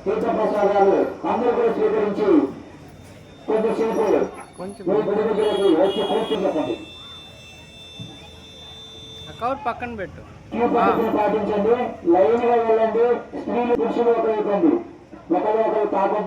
తీర్థప్రసాదాలు అందరూ కూడా స్వీకరించి కొంచెంసేపు మీ గుడి దగ్గరికి వచ్చి కూర్చుండి. అకౌంట్ పక్కన పెట్టు. క్యూ పద్ధతిని పాటించండి. లైన్ గా వెళ్ళండి. స్త్రీలు పురుషులు ఒకరికండి, ఒకరు ఒకరు తాకొద్దు.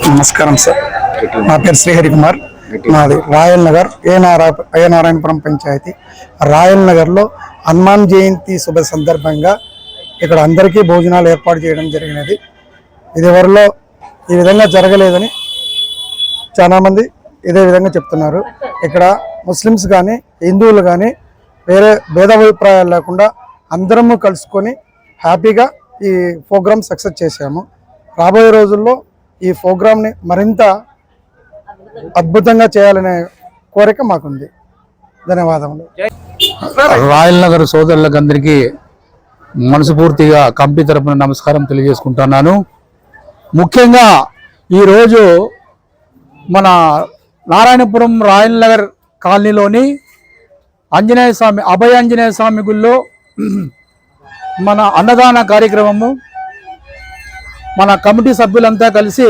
నమస్కారం సార్, నా పేరు శ్రీహరి కుమార్. మాది రాయల్ నగర్ అయ్యనారాయణపురం పంచాయతీ. రాయల్ నగర్లో హనుమాన్ జయంతి శుభ సందర్భంగా ఇక్కడ అందరికీ భోజనాలు ఏర్పాటు చేయడం జరిగినది. ఇదివరలో ఈ విధంగా జరగలేదని చాలామంది ఇదే విధంగా చెప్తున్నారు. ఇక్కడ ముస్లిమ్స్ కానీ హిందువులు కానీ వేరే భేదాభిప్రాయాలు లేకుండా అందరము కలుసుకొని హ్యాపీగా ఈ ప్రోగ్రామ్ సక్సెస్ చేశాము. రాబోయే రోజుల్లో ఈ ప్రోగ్రామ్ని మరింత అద్భుతంగా చేయాలనే కోరిక మాకుంది. ధన్యవాదములు. రాయల్ నగర్ సోదరులకు అందరికీ మనస్ఫూర్తిగా కమిటీ తరపున నమస్కారం తెలియజేసుకుంటున్నాను. ముఖ్యంగా ఈరోజు మన నారాయణపురం రాయల్ నగర్ కాలనీలోని ఆంజనేయ స్వామి అభయ ఆంజనేయ స్వామి గుళ్ళో మన అన్నదాన కార్యక్రమము మన కమిటీ సభ్యులంతా కలిసి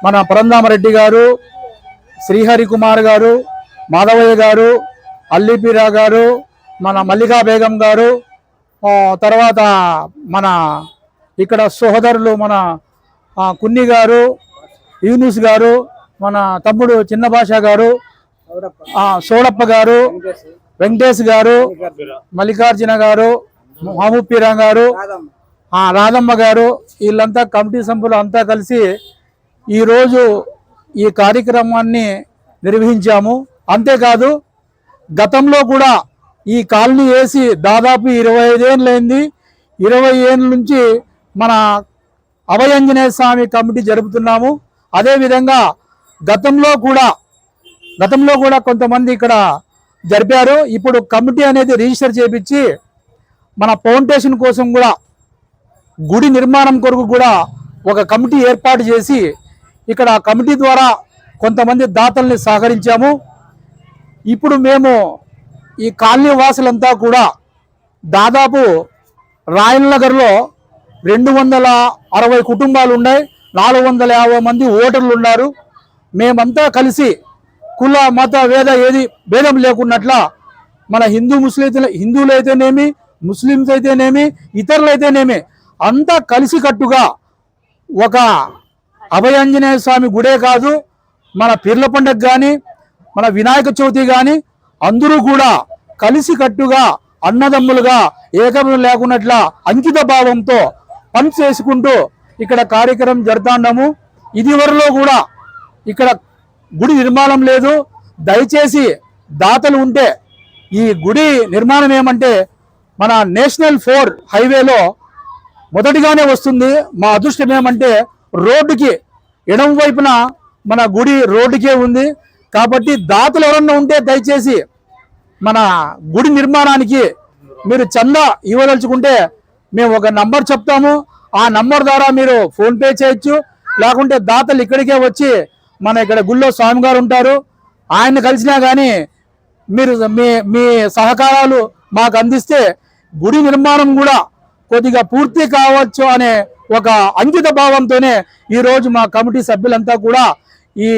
మన పరంధామరెడ్డి గారు, శ్రీహరి కుమార్ గారు, మాధవయ్య గారు, అల్లిపీరా గారు, మన మల్లికా బేగం గారు, తర్వాత మన ఇక్కడ సోదరులు మన కున్ని గారు, యూనుస్ గారు, మన తమ్ముడు చిన్న భాష గారు, సోడప్ప గారు, వెంకటేష్ గారు, మల్లికార్జున గారు, మహబూబీరా గారు, రాధమ్మ గారు, వీళ్ళంతా కమిటీ సభ్యులు అంతా కలిసి ఈరోజు ఈ కార్యక్రమాన్ని నిర్వహించాము. అంతేకాదు గతంలో కూడా ఈ కాలనీ వేసి దాదాపు 25 ఏళ్ళైంది. 20 ఏళ్ళ నుంచి మన అభయాంజనేయ స్వామి కమిటీ జరుపుతున్నాము. అదేవిధంగా గతంలో కూడా కొంతమంది ఇక్కడ జరిపారు. ఇప్పుడు కమిటీ అనేది రిజిస్టర్ చేపించి మన ఫౌండేషన్ కోసం కూడా గుడి నిర్మాణం కొరకు కూడా ఒక కమిటీ ఏర్పాటు చేసి ఇక్కడ కమిటీ ద్వారా కొంతమంది దాతల్ని సహకరించాము. ఇప్పుడు మేము ఈ కాలనీ వాసులంతా కూడా దాదాపు రాయల్ నగర్లో 260 కుటుంబాలు ఉన్నాయి. 450 మంది ఓటర్లు ఉన్నారు. మేమంతా కలిసి కుల మత భేదం లేకున్నట్ల మన హిందువులు అయితేనేమి, ముస్లిమ్స్ అయితేనేమి, ఇతరులు అయితేనేమి అంతా కలిసికట్టుగా ఒక అభయాంజనేయ స్వామి గుడే కాదు, మన పీర్ల పండుగ కానీ మన వినాయక చవితి కానీ అందరూ కూడా కలిసికట్టుగా అన్నదమ్ములుగా ఏకం లేకున్నట్ల అంకిత భావంతో పని చేసుకుంటూ ఇక్కడ కార్యక్రమం జరుపుతున్నాము. ఇదివరలో కూడా ఇక్కడ గుడి నిర్మాణం లేదు. దయచేసి దాతలు ఉంటే ఈ గుడి నిర్మాణం ఏమంటే మన నేషనల్ 4 హైవేలో మొదటిగానే వస్తుంది. మా అదృష్టం ఏమంటే రోడ్డుకి ఎడమ వైపున మన గుడి రోడ్డుకే ఉంది. కాబట్టి దాతలు ఎవరన్నా ఉంటే దయచేసి మన గుడి నిర్మాణానికి మీరు చందా ఇవ్వదలుచుకుంటే మేము ఒక నంబర్ చెప్తాము. ఆ నంబర్ ద్వారా మీరు ఫోన్పే చేయొచ్చు. లేకుంటే దాతలు ఇక్కడికే వచ్చి మన ఇక్కడ గుళ్ళో స్వామి గారు ఉంటారు, ఆయన కలిసినా కానీ మీరు మీ సహకారాలు మాకు అందిస్తే గుడి నిర్మాణం కూడా కొద్దిగా పూర్తి కావచ్చు అనే ఒక అంకిత భావంతోనే ఈరోజు మా కమిటీ సభ్యులంతా కూడా ఈ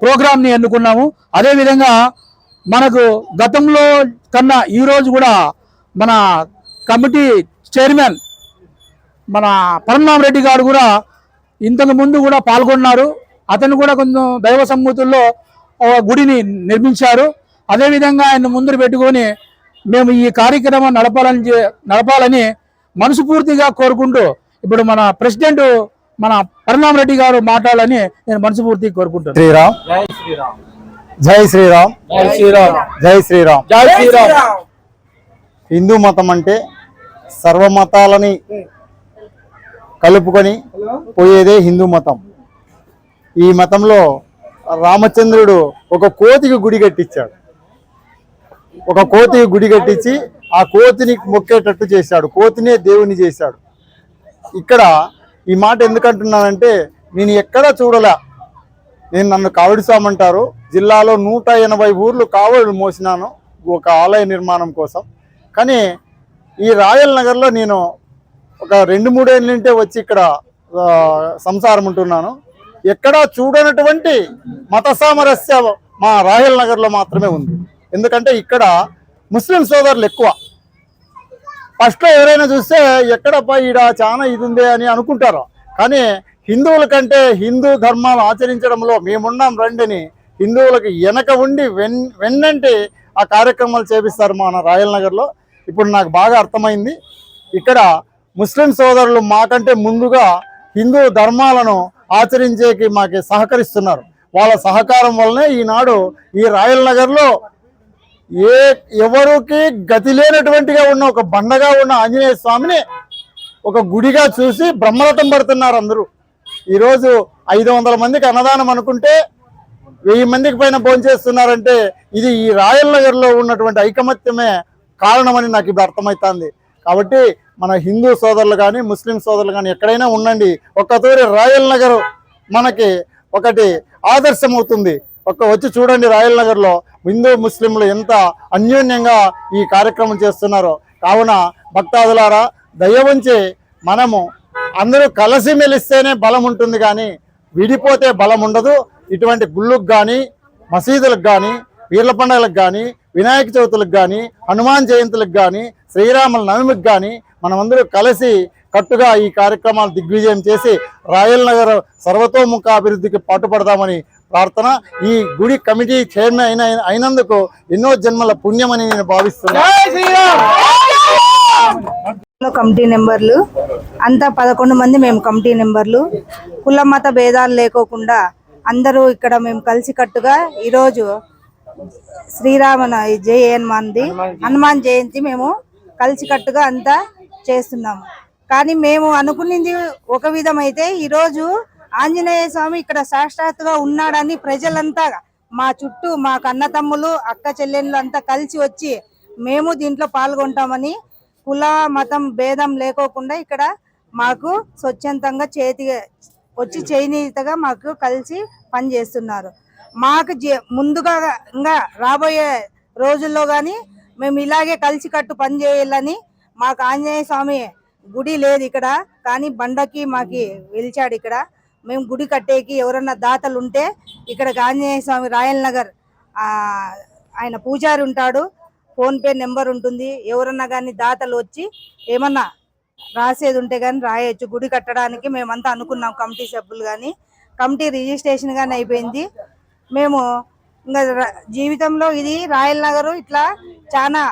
ప్రోగ్రాంని ఎన్నుకున్నాము. అదేవిధంగా మనకు గతంలో కన్నా ఈరోజు కూడా మన కమిటీ చైర్మన్ మన పరంధామరెడ్డి గారు కూడా ఇంతకు ముందు కూడా పాల్గొన్నారు. అతను కూడా కొంచెం దైవ సమ్మతుల్లో గుడిని నిర్మించారు. అదేవిధంగా ఆయన ముందు పెట్టుకొని మేము ఈ కార్యక్రమం నడపాలని మనస్ఫూర్తిగా కోరుకుంటూ ఇప్పుడు మన ప్రెసిడెంట్ మన పరంధామరెడ్డి గారు మాట్లాడాలని నేను మనస్ఫూర్తిగా కోరుకుంటాను. శ్రీరామ్, జై శ్రీరామ్, జై శ్రీరామ్, జై శ్రీరామ్, జై శ్రీరామ్. హిందూ మతం అంటే సర్వమతాలని కలుపుకొని పోయేదే హిందూ మతం. ఈ మతంలో రామచంద్రుడు ఒక కోతికి గుడి కట్టించాడు. ఒక కోతి గుడి కట్టించి ఆ కోతిని మొక్కేటట్టు చేశాడు, కోతినే దేవుని చేశాడు. ఇక్కడ ఈ మాట ఎందుకంటున్నానంటే నేను ఎక్కడా చూడలే. నన్ను కావడి స్వామి అంటారు. జిల్లాలో 180 ఊర్లు కావడులు మోసినాను ఒక ఆలయ నిర్మాణం కోసం. కానీ ఈ రాయల్ నగర్లో నేను ఒక 2-3 ఏళ్ళ నుంటే వచ్చి ఇక్కడ సంసారం ఉంటున్నాను. ఎక్కడా చూడనటువంటి మత సామరస్య మా రాయల్ నగర్లో మాత్రమే ఉంది. ఎందుకంటే ఇక్కడ ముస్లిం సోదరులు ఎక్కువ. ఫస్ట్లో ఎవరైనా చూస్తే ఎక్కడప్పా ఈడ చాలా ఇది ఉంది అని అనుకుంటారు. కానీ హిందువుల కంటే హిందూ ధర్మాలు ఆచరించడంలో మేమున్నాం రండిని హిందువులకు వెనక ఉండి వెన్నంటి ఆ కార్యక్రమాలు చేపిస్తారు మన రాయల్ నగర్లో. ఇప్పుడు నాకు బాగా అర్థమైంది. ఇక్కడ ముస్లిం సోదరులు మాకంటే ముందుగా హిందూ ధర్మాలను ఆచరించేకి మాకు సహకరిస్తున్నారు. వాళ్ళ సహకారం వల్లనే ఈనాడు ఈ రాయల్ నగర్లో ఎవరికి గతి లేనటువంటిగా ఉన్న ఒక బండగా ఉన్న ఆంజనేయ స్వామిని ఒక గుడిగా చూసి బ్రహ్మరథం పడుతున్నారు అందరూ. ఈరోజు 500 మందికి అన్నదానం అనుకుంటే 1000 మందికి పైన భోంచేస్తున్నారంటే ఇది ఈ రాయల్ నగర్లో ఉన్నటువంటి ఐకమత్యమే కారణమని నాకు ఇప్పుడు అర్థమవుతుంది. కాబట్టి మన హిందూ సోదరులు కానీ ముస్లిం సోదరులు కానీ ఎక్కడైనా ఉండండి, ఒక్కతూరి రాయల్ నగర్ మనకి ఒకటి ఆదర్శం అవుతుంది. వచ్చి చూడండి రాయల్ నగర్లో హిందూ ముస్లింలు ఎంత అన్యోన్యంగా ఈ కార్యక్రమం చేస్తున్నారో. కావున భక్తాదులారా దయవుంచి మనము అందరూ కలిసి మెలిస్తేనే బలం ఉంటుంది, కానీ విడిపోతే బలం ఉండదు. ఇటువంటి గుళ్ళకు కానీ మసీదులకు కానీ వీర్ల పండుగలకు కానీ వినాయక చవితులకు కానీ హనుమాన్ జయంతులకు కానీ శ్రీరాముల నవమికి కానీ మనమందరూ కలిసి కట్టుగా ఈ కార్యక్రమాలు దిగ్విజయం చేసి రాయల్ నగర్ సర్వతోముఖ అభివృద్ధికి పాటుపడదామని ప్రార్థన. ఈ గుడి కమిటీ చైర్మన్ అయినందుకు ఎన్నో జన్మల పుణ్యమని నేను భావిస్తున్నాను. కమిటీ నెంబర్లు అంతా 11 మంది మేము కమిటీ నెంబర్లు. కుల మత భేదాలు లేకోకుండా అందరూ ఇక్కడ మేము కలిసికట్టుగా ఈరోజు హనుమాన్ జయంతి మేము కలిసికట్టుగా అంతా చేస్తున్నాము. కానీ మేము అనుకున్నది ఒక విధమైతే ఈరోజు ఆంజనేయ స్వామి ఇక్కడ సాక్షాత్తుగా ఉన్నాడని ప్రజలంతా మా చుట్టూ మా కన్నతమ్ములు అక్క చెల్లెళ్ళు అంతా కలిసి వచ్చి మేము దీంట్లో పాల్గొంటామని కుల మతం భేదం లేకోకుండా ఇక్కడ మాకు స్వచ్ఛందంగా వచ్చి చేనేతగా మాకు కలిసి పనిచేస్తున్నారు. మాకు ముందుగా ఇంకా రాబోయే రోజుల్లో కానీ మేము ఇలాగే కలిసికట్టు పనిచేయాలని మాకు ఆంజనేయ స్వామి గుడి లేదు ఇక్కడ, కానీ బండకి మాకి వెలిచాడు. ఇక్కడ మేము గుడి కట్టేకి ఎవరన్నా దాతలు ఉంటే ఇక్కడ ఆంజనేయ స్వామి రాయల్ నగర్ ఆయన పూజారి ఉంటాడు, ఫోన్పే నెంబర్ ఉంటుంది. ఎవరన్నా కానీ దాతలు వచ్చి ఏమన్నా రాసేది ఉంటే కానీ రాయొచ్చు. గుడి కట్టడానికి మేమంతా అనుకున్నాం కమిటీ సభ్యులు, కానీ కమిటీ రిజిస్ట్రేషన్ కానీ అయిపోయింది. మేము ఇంకా జీవితంలో ఇది రాయల్ నగర్ ఇట్లా చాలా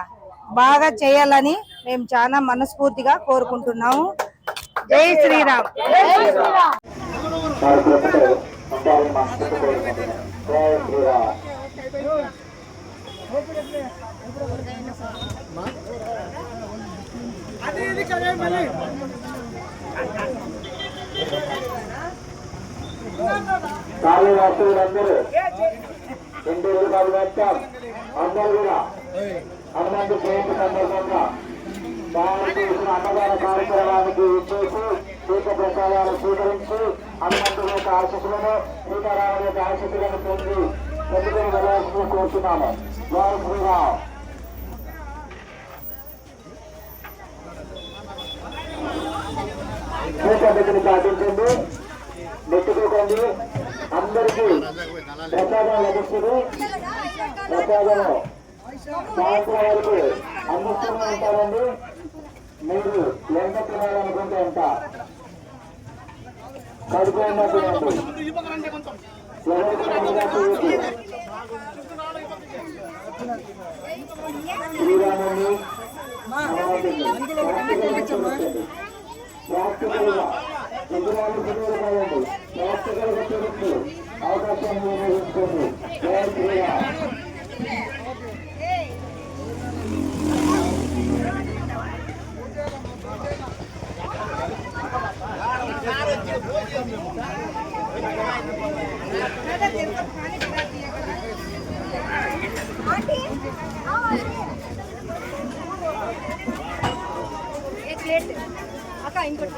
బాగా చేయాలని మేము చాలా మనస్ఫూర్తిగా కోరుకుంటున్నాము. జై శ్రీరామ్. ఖాళీ వస్తువులందరూ ఇంటికి మొత్తం అందరూ కూడా హనుమంతు జయంతి సందర్భంగా తయారు చేసిన అన్నదాన కార్యక్రమానికి ఇచ్చేసి తీర్థ ప్రసాదాలు స్వీకరించి హనుమంతుడి యొక్క ఆశీస్సులను సీతారాముల యొక్క ఆశీస్సులను పొందుకుని వెళ్ళాల్సింది కోరుతున్నాము. జై శ్రీరామ్. పద్ధతిని పాటించండి, నెట్టుకోకండి. అందరికీ ప్రసాదం లభిస్తుంది. ప్రసాదం సాయంత్రం వరకు అందిస్తూనే ఉంటారండి. మీరు ఎంత తినాలనుకుంటే ఎంత కడుపులో తినండి. శ్రీరాముని ప్రాక్టికల్గా విగ్రహాలు కాదండి, ప్రాక్టికల్గా చూడొచ్చు. అవకాశం వినియోగించుకోండి. జై శ్రీరామ్. ఈరోజు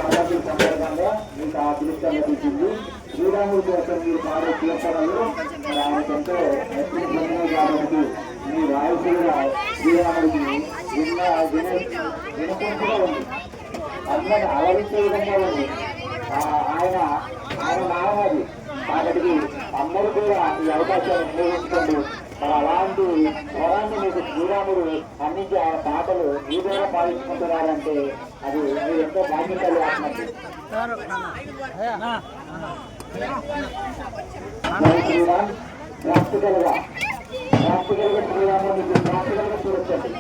ఆరాధన సందర్భంగా మీకు ఆ పిలుపు లభించింది. శ్రీరాముడి కోసం మీరు పాడే కీర్తనలు ఆయనకెంతో నచ్చిన కాబట్టి మీ వాయిస్ కూడా శ్రీరాముడికి వినకుండా ఉంది, అందరిని అలరించే విధంగా ఉంది. ఆయన నామది కాబట్టి అందరూ కూడా ఈ అవకాశాన్ని ఉపయోగించుకోండి. మరి అలాంటి స్వరాన్ని మీకు శ్రీరాముడు అందించి ఆయన పాటలు ఈ ద్వారా పాలించుకుంటున్నారంటే అది మీరు ఎంతో బాధ్యతలు ఆత్మకి. శ్రీరామ్ ప్రాక్టికల్ గా శ్రీరాముడు మీకు ప్రాక్టికల్ గా చూడొచ్చండి.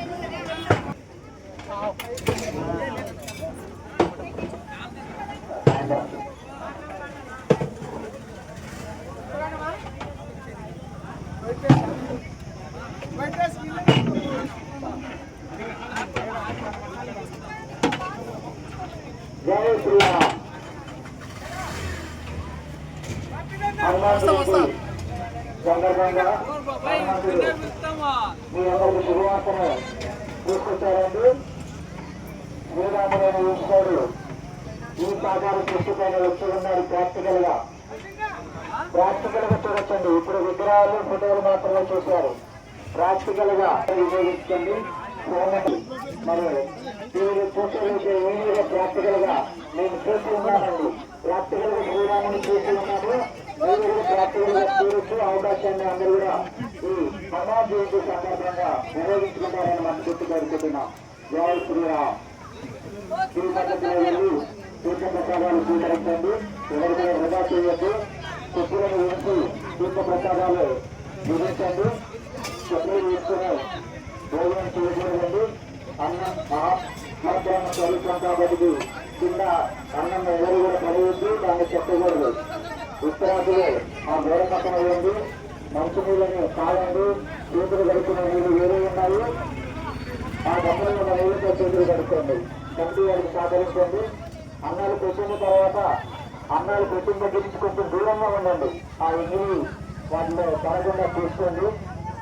జై శ్రీరామ్. సందర్భంగా హనుమంతుడు మీ అందరికి శుభవార్తను తీసుకొచ్చారండి. శ్రీరాముడైన ఈశ్వరుడు ఈ సాకార సృష్టి పైన వచ్చి ఉన్నారు. ప్రాక్టికల్ గా చూడొచ్చండి. ఇప్పుడు విగ్రహాలు ఫోటోలు మాత్రమే చూశారు. ప్రాక్టికల్ గా ఉపయోగించండి. మరి మీరు చూసేది ఏమీ ప్రాక్టికల్ గా నేను చూసి ఉన్నానండి. ప్రాక్టికల్ గా శ్రీరాముని చూసి ఉన్నాను. మీరు కూడా ప్రాక్టికల్ గా చూడొచ్చు. అవకాశాన్ని అందరూ కూడా ఈ హనుమాన్ జయంతి సందర్భంగా ఉపయోగించుకుంటారని మనం గుర్తుపెట్టుకుంటున్నాం. జై శ్రీరామ్. ఈ పద్ధతిలో వెళ్ళి తీర్థ ప్రసాదాలు స్వీకరించండి. ఎవరు కూడా వృధా చేయొద్దు. చెప్పులను వేసి తీర్థ ప్రసాదాలు విధించండి. చెప్పులు వేసుకుని భోజనం చేయకూడదండి. అన్నం మహాత్మ స్వరూపం కాబట్టి కింద అన్నం ఎవరు కూడా పడవద్దు, దాన్ని చెప్పకూడదు. ఉత్తరాకులు ఆ గోడ పక్కన వేయండి. మంచినీళ్ళని తాగండి. చేతులు గడుపుకునే నీళ్ళు వేరే ఉన్నాయి. ఆ గమ్మలో నీళ్ళతో చేతులు గడుపుకోండి. కమిటీ వారికి సహకరించండి. అన్నాలు పెట్టిన తర్వాత అన్నాలు పెట్టిన దగ్గర నుంచి కొంచెం దూరంగా ఉండండి. ఆ నీళ్ళు వాటిలో పడకుండా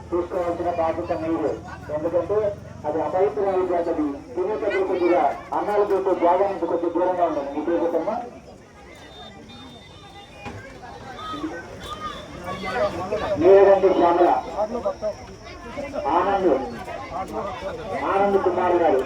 తీసుకోవాల్సిన బాధ్యత మీరు. ఎందుకంటే అది అపవిత్రం అయిపోతుంది. తినేటప్పుడు కొద్దిగా అన్నాలు పెట్టే జాగా నుంచి కొద్దిగా దూరంగా ఉండండి. మీ పేరుకమ్మా లేదండి. శ్యామల ఆనంద్ కుమార్ గారు